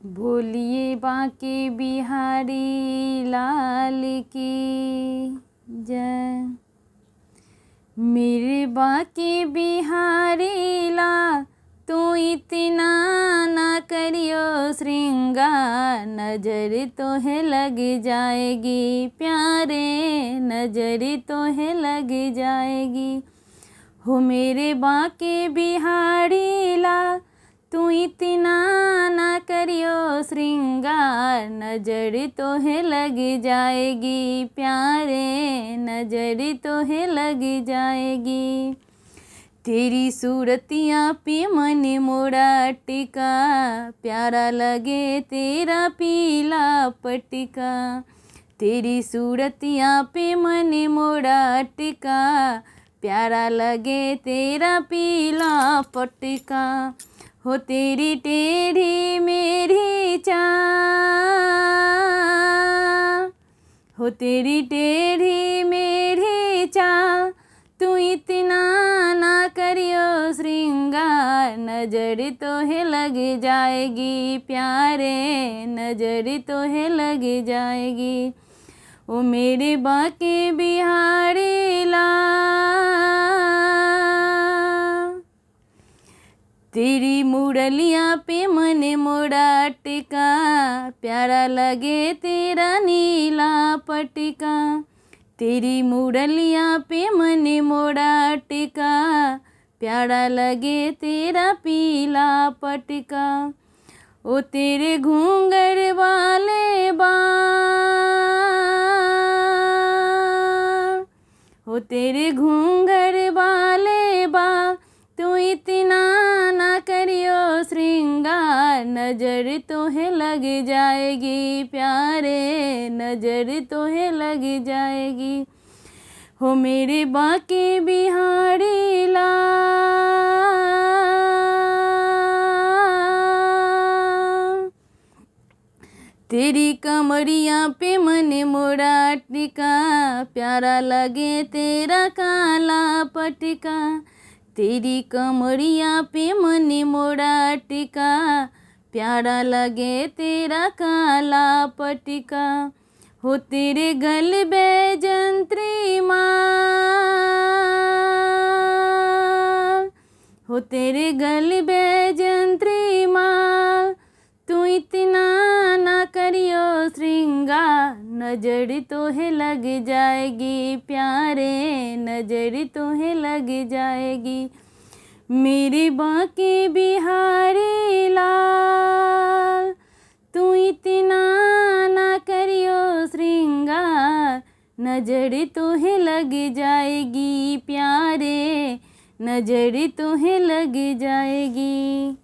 बोलिए बांके बिहारी लाल की जय। मेरे बांके बिहारी लाल तू इतना ना करियो श्रृंगार, नजर तो है लग जाएगी प्यारे, नजर तो है लग जाएगी। हो मेरे बांके बिहारी लाल तू इतना ना करियो श्रृंगार, नजर तो है लग जाएगी प्यारे, नजर तो है लग जाएगी। तेरी सूरतियाँ पे मन मोड़ा टिका, प्यारा लगे तेरा पीला पटिका। तेरी सूरतियाँ पे मन मोड़ा टिका, प्यारा लगे तेरा पीला पटिका। हो तेरी टेढ़ी मेरी चाल, हो तेरी टेढ़ी मेरी चाल तू इतना ना करियो श्रृंगार, नजर तो है लग जाएगी प्यारे, नजर तो है लग जाएगी। ओ मेरे बांके बिहारी लाल तेरी मुरलियाँ पे मन मोड़ा टिका, प्यारा लगे तेरा नीला पटिका। तेरी मुरलियाँ पे मन मोड़ा टिका, प्यारा लगे तेरा पीला पटिका। ओ तेरे घूंघर वाले बाल, ओ तेरे घूंघर वाले बाल तू इतना ना करियो श्रृंगार, नजर तो है लग जाएगी प्यारे, नजर तो है लग जाएगी। हो मेरे बांके बिहारी लाल तेरी कमरियाँ पे मन मोड़ा टिका, प्यारा लगे तेरा काला पटिका। तेरी कमरियाँ पे मन मोड़ा टिका, प्यारा लगे तेरा काला पटिका। हो तेरे गल बैजंत्री माल, हो तेरे गल बैजंत्री माल तू इतना ना करियो श्रृंगार, नजर तो है लग जाएगी प्यारे, नजर तो है लग जाएगी। मेरे बांके बिहारी लाल तू इतना ना करियो श्रृंगार, नजर तो है लग जाएगी प्यारे, नजर तो है लग जाएगी।